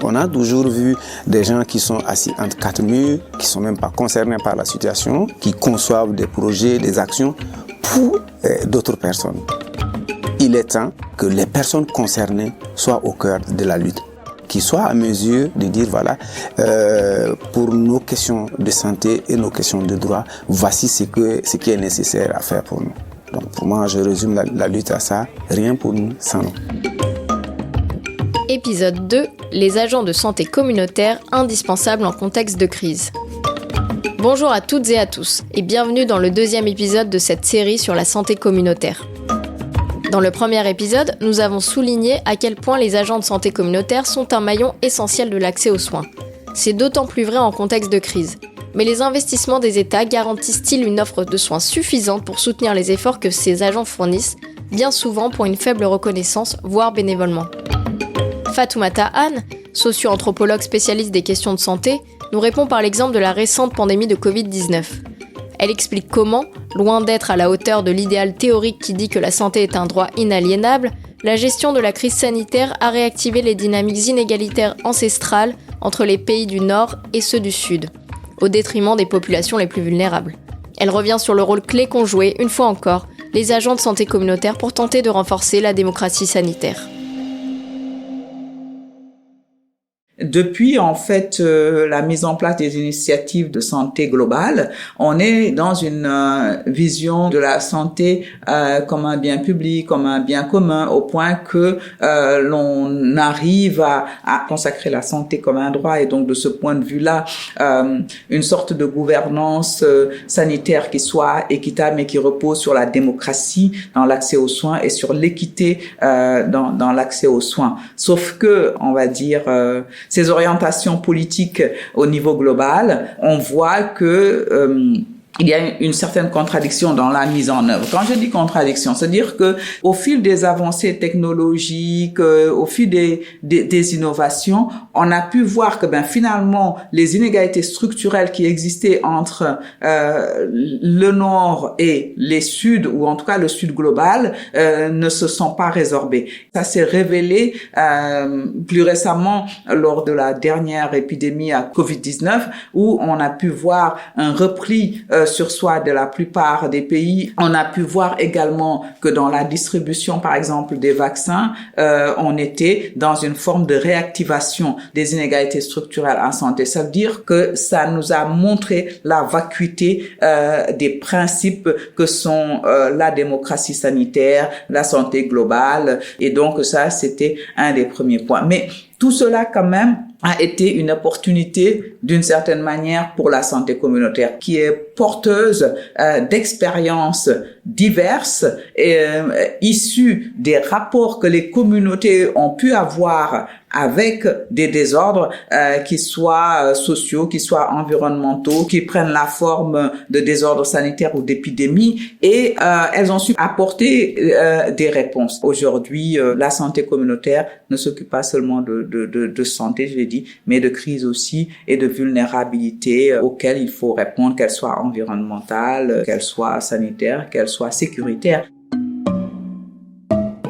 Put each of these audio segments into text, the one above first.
On a toujours vu des gens qui sont assis entre quatre murs, qui ne sont même pas concernés par la situation, qui conçoivent des projets, des actions pour d'autres personnes. Il est temps que les personnes concernées soient au cœur de la lutte, qu'ils soient à mesure de dire voilà, pour nos questions de santé et nos questions de droit, voici ce qui est nécessaire à faire pour nous. Donc pour moi, je résume la lutte à ça, rien pour nous sans nous. Épisode 2, les agents de santé communautaire indispensables en contexte de crise. Bonjour à toutes et à tous, et bienvenue dans le deuxième épisode de cette série sur la santé communautaire. Dans le premier épisode, nous avons souligné à quel point les agents de santé communautaire sont un maillon essentiel de l'accès aux soins. C'est d'autant plus vrai en contexte de crise. Mais les investissements des États garantissent-ils une offre de soins suffisante pour soutenir les efforts que ces agents fournissent, bien souvent pour une faible reconnaissance, voire bénévolement ? Fatoumata Anne, socio-anthropologue spécialiste des questions de santé, nous répond par l'exemple de la récente pandémie de Covid-19. Elle explique comment, loin d'être à la hauteur de l'idéal théorique qui dit que la santé est un droit inaliénable, la gestion de la crise sanitaire a réactivé les dynamiques inégalitaires ancestrales entre les pays du Nord et ceux du Sud, au détriment des populations les plus vulnérables. Elle revient sur le rôle clé qu'ont joué, une fois encore, les agents de santé communautaire pour tenter de renforcer la démocratie sanitaire. Depuis, en fait, la mise en place des initiatives de santé globale, on est dans une vision de la santé comme un bien public, comme un bien commun, au point que l'on arrive à consacrer la santé comme un droit. Et donc, de ce point de vue-là, une sorte de gouvernance sanitaire qui soit équitable, mais qui repose sur la démocratie dans l'accès aux soins et sur l'équité dans l'accès aux soins. Sauf que, on va dire, ces orientations politiques au niveau global, on voit que il y a une certaine contradiction dans la mise en œuvre. Quand je dis contradiction, c'est-à-dire que au fil des avancées technologiques, au fil des innovations, on a pu voir que finalement les inégalités structurelles qui existaient entre le Nord et les Suds, ou en tout cas le Sud global, ne se sont pas résorbées. Ça s'est révélé plus récemment lors de la dernière épidémie à Covid-19, où on a pu voir un repli sur soi de la plupart des pays. On a pu voir également que dans la distribution, par exemple, des vaccins, on était dans une forme de réactivation des inégalités structurelles en santé. Ça veut dire que ça nous a montré la vacuité des principes que sont la démocratie sanitaire, la santé globale. Et donc ça, c'était un des premiers points. Mais tout cela, quand même, a été une opportunité d'une certaine manière pour la santé communautaire qui est porteuse d'expériences diverses et issues des rapports que les communautés ont pu avoir avec des désordres qui soient sociaux, qui soient environnementaux, qui prennent la forme de désordres sanitaires ou d'épidémies, et elles ont su apporter des réponses. Aujourd'hui, la santé communautaire ne s'occupe pas seulement de santé, je l'ai dit, mais de crise aussi et de vulnérabilité auxquelles il faut répondre, qu'elles soient environnementales, qu'elles soient sanitaires, qu'elles soient sécuritaires.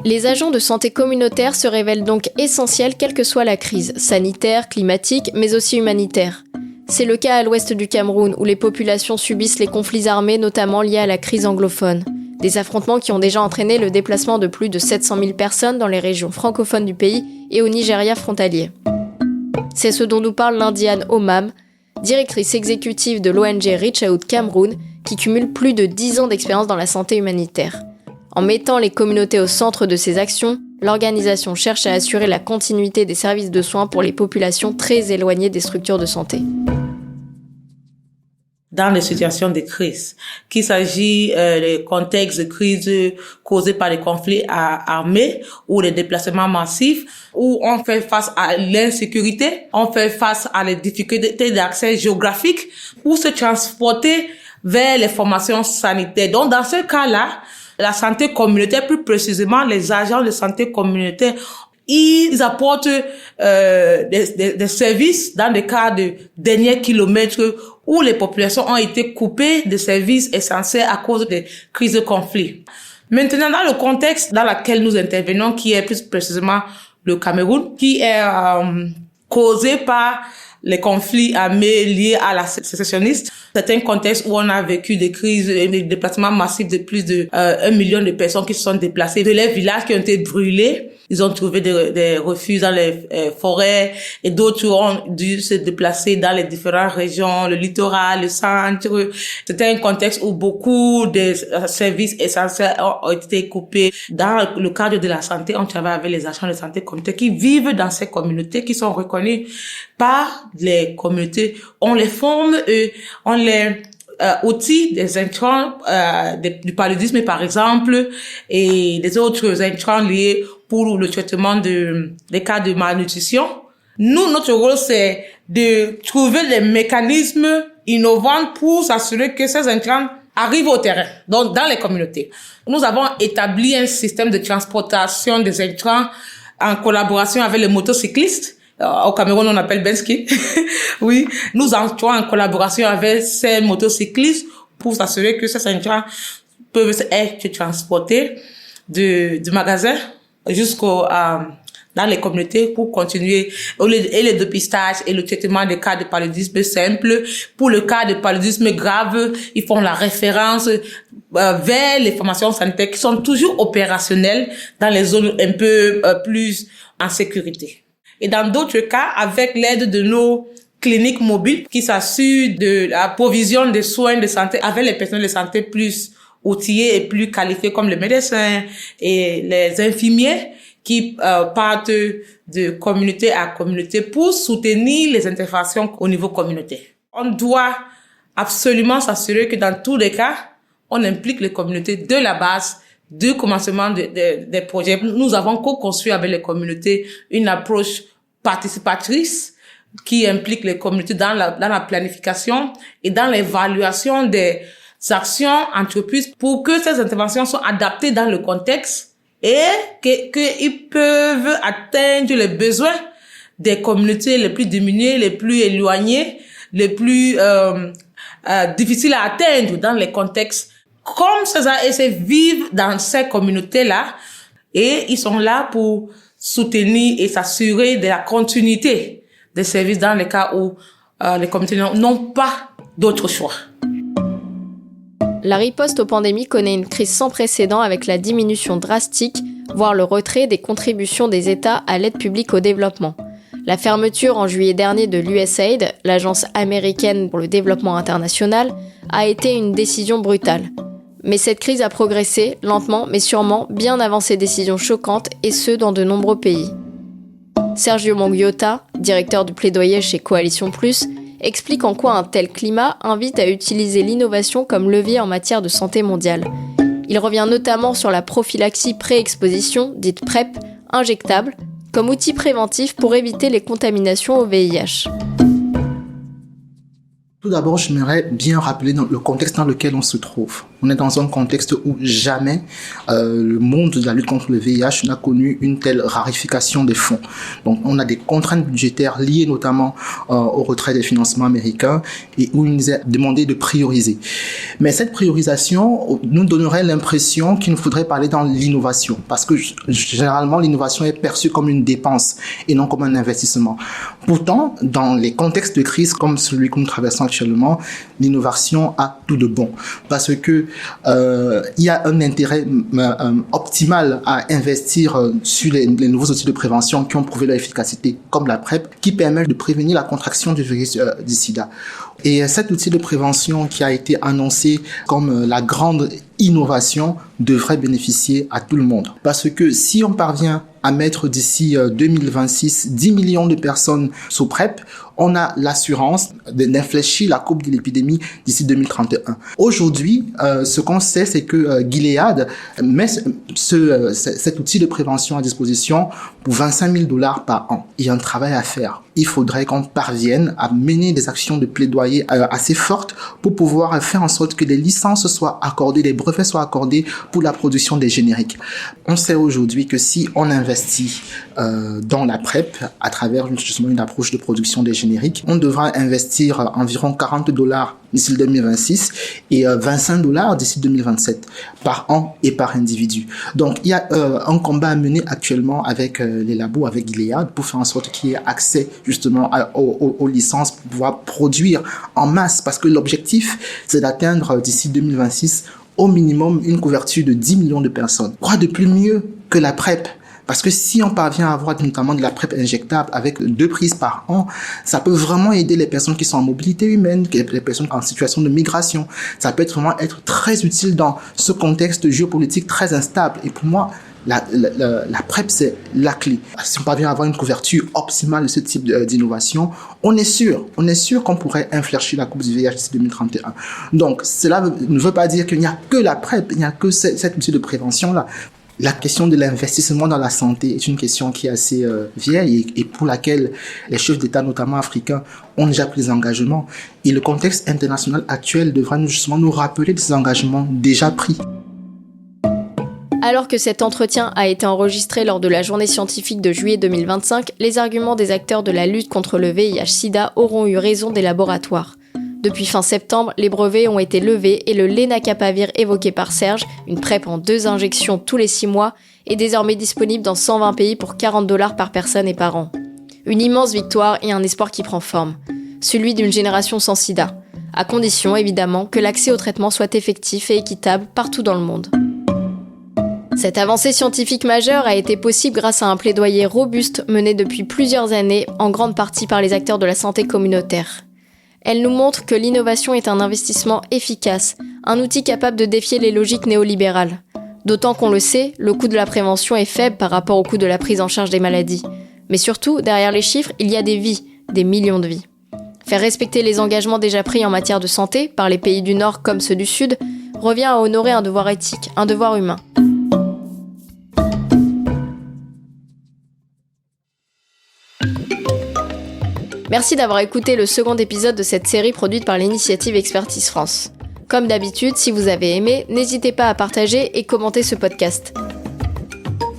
Les agents de santé communautaire se révèlent donc essentiels quelle que soit la crise, sanitaire, climatique, mais aussi humanitaire. C'est le cas à l'ouest du Cameroun, où les populations subissent les conflits armés, notamment liés à la crise anglophone. Des affrontements qui ont déjà entraîné le déplacement de plus de 700 000 personnes dans les régions francophones du pays et au Nigeria frontalier. C'est ce dont nous parle l'Indiane Omam, directrice exécutive de l'ONG Reach Out Cameroun, qui cumule plus de 10 ans d'expérience dans la santé humanitaire. En mettant les communautés au centre de ses actions, l'organisation cherche à assurer la continuité des services de soins pour les populations très éloignées des structures de santé. Dans les situations de crise, qu'il s'agit des contextes de crise causés par les conflits armés ou les déplacements massifs, où on fait face à l'insécurité, on fait face à les difficultés d'accès géographique pour se transporter vers les formations sanitaires. Donc, dans ce cas-là, la santé communautaire, plus précisément les agents de santé communautaire, ils apportent des services dans des cas de derniers kilomètres où les populations ont été coupées de services essentiels à cause des crises de conflit. Maintenant, dans le contexte dans lequel nous intervenons, qui est plus précisément le Cameroun, qui est causé par les conflits armés liés à la sécessionniste. C'est un contexte où on a vécu des crises et des déplacements massifs de plus de 1 million de personnes qui se sont déplacées de leurs villages qui ont été brûlés. Ils ont trouvé des refuges dans les forêts et d'autres ont dû se déplacer dans les différentes régions, le littoral, le centre. C'était un contexte où beaucoup de services essentiels ont été coupés. Dans le cadre de la santé, on travaille avec les agents de santé communautaires qui vivent dans ces communautés, qui sont reconnus par les communautés. On les forme, on les outils des intrants du paludisme par exemple et des autres intrants liés pour le traitement des cas de malnutrition. Nous, notre rôle, c'est de trouver les mécanismes innovants pour s'assurer que ces intrants arrivent au terrain, donc dans les communautés. Nous avons établi un système de transportation des intrants en collaboration avec les motocyclistes. Au Cameroun, on appelle Benski. Oui, nous entrons en collaboration avec ces motocyclistes pour s'assurer que ces intrants peuvent être transportés du magasin jusqu'au dans les communautés pour continuer et le dépistage et le traitement des cas de paludisme simple. Pour le cas de paludisme grave, ils font la référence vers les formations sanitaires qui sont toujours opérationnelles dans les zones un peu plus en sécurité. Et dans d'autres cas, avec l'aide de nos cliniques mobiles qui s'assurent de la provision de soins de santé avec les personnels de santé plus outillés et plus qualifiés comme les médecins et les infirmiers qui partent de communauté à communauté pour soutenir les interventions au niveau communautaire. On doit absolument s'assurer que dans tous les cas, on implique les communautés de la base du commencement des projets. Nous avons co-construit avec les communautés une approche participatrice qui implique les communautés dans la planification et dans l'évaluation des actions entreprises pour que ces interventions soient adaptées dans le contexte et qu'ils peuvent atteindre les besoins des communautés les plus diminuées, les plus éloignées, les plus difficiles à atteindre dans les contextes. Comme ces ASC vivent dans ces communautés-là et ils sont là pour soutenir et s'assurer de la continuité des services dans les cas où les communautés n'ont pas d'autre choix. La riposte aux pandémies connaît une crise sans précédent avec la diminution drastique, voire le retrait des contributions des États à l'aide publique au développement. La fermeture en juillet dernier de l'USAID, l'agence américaine pour le développement international, a été une décision brutale. Mais cette crise a progressé, lentement mais sûrement, bien avant ces décisions choquantes, et ce dans de nombreux pays. Sergio Mongiota, directeur du plaidoyer chez Coalition Plus, explique en quoi un tel climat invite à utiliser l'innovation comme levier en matière de santé mondiale. Il revient notamment sur la prophylaxie pré-exposition, dite PrEP, injectable, comme outil préventif pour éviter les contaminations au VIH. Tout d'abord, j'aimerais bien rappeler le contexte dans lequel on se trouve. On est dans un contexte où jamais le monde de la lutte contre le VIH n'a connu une telle rarification des fonds. Donc, on a des contraintes budgétaires liées notamment au retrait des financements américains et où il nous est demandé de prioriser. Mais cette priorisation nous donnerait l'impression qu'il nous faudrait parler dans l'innovation parce que généralement, l'innovation est perçue comme une dépense et non comme un investissement. Pourtant, dans les contextes de crise comme celui que nous traversons actuellement, l'innovation a tout de bon parce que il y a un intérêt optimal à investir sur les nouveaux outils de prévention qui ont prouvé leur efficacité, comme la PrEP, qui permet de prévenir la contraction du virus du sida. Et cet outil de prévention qui a été annoncé comme la grande innovation devrait bénéficier à tout le monde. Parce que si on parvient à mettre d'ici 2026 10 millions de personnes sous PrEP, on a l'assurance d'infléchir la courbe de l'épidémie d'ici 2031. Aujourd'hui, ce qu'on sait, c'est que Gilead met cet outil de prévention à disposition pour $25,000 par an. Il y a un travail à faire. Il faudrait qu'on parvienne à mener des actions de plaidoyer assez fortes pour pouvoir faire en sorte que les licences soient accordées, les brevets soient accordés pour la production des génériques. On sait aujourd'hui que si on investit dans la PrEP à travers justement une approche de production des génériques, on devra investir environ $40 d'ici 2026 et $25 d'ici 2027 par an et par individu. Donc il y a un combat à mener actuellement avec les labos, avec Gilead, pour faire en sorte qu'il y ait accès justement aux licences pour pouvoir produire en masse, parce que l'objectif c'est d'atteindre d'ici 2026 au minimum une couverture de 10 millions de personnes. Quoi de plus mieux que la PrEP? Parce que si on parvient à avoir notamment de la PrEP injectable avec 2 prises par an, ça peut vraiment aider les personnes qui sont en mobilité humaine, les personnes en situation de migration. Ça peut vraiment être très utile dans ce contexte géopolitique très instable. Et pour moi, la PrEP, c'est la clé. Si on parvient à avoir une couverture optimale de ce type d'innovation, on est sûr qu'on pourrait infléchir la courbe du VIH d'ici 2031. Donc, cela ne veut pas dire qu'il n'y a que la PrEP, il n'y a que cette mesure de prévention-là. La question de l'investissement dans la santé est une question qui est assez vieille et pour laquelle les chefs d'État, notamment africains, ont déjà pris des engagements. Et le contexte international actuel devra justement nous rappeler de ces engagements déjà pris. Alors que cet entretien a été enregistré lors de la journée scientifique de juillet 2025, les arguments des acteurs de la lutte contre le VIH-Sida auront eu raison des laboratoires. Depuis fin septembre, les brevets ont été levés et le lenacapavir évoqué par Serge, une PrEP en 2 injections tous les 6 mois, est désormais disponible dans 120 pays pour $40 par personne et par an. Une immense victoire et un espoir qui prend forme. Celui d'une génération sans sida. À condition, évidemment, que l'accès au traitement soit effectif et équitable partout dans le monde. Cette avancée scientifique majeure a été possible grâce à un plaidoyer robuste mené depuis plusieurs années, en grande partie par les acteurs de la santé communautaire. Elle nous montre que l'innovation est un investissement efficace, un outil capable de défier les logiques néolibérales. D'autant qu'on le sait, le coût de la prévention est faible par rapport au coût de la prise en charge des maladies. Mais surtout, derrière les chiffres, il y a des vies, des millions de vies. Faire respecter les engagements déjà pris en matière de santé, par les pays du Nord comme ceux du Sud, revient à honorer un devoir éthique, un devoir humain. Merci d'avoir écouté le second épisode de cette série produite par l'initiative Expertise France. Comme d'habitude, si vous avez aimé, n'hésitez pas à partager et commenter ce podcast.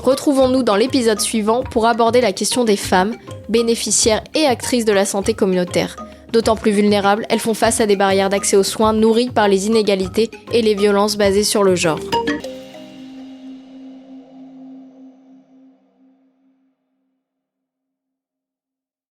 Retrouvons-nous dans l'épisode suivant pour aborder la question des femmes, bénéficiaires et actrices de la santé communautaire. D'autant plus vulnérables, elles font face à des barrières d'accès aux soins nourries par les inégalités et les violences basées sur le genre.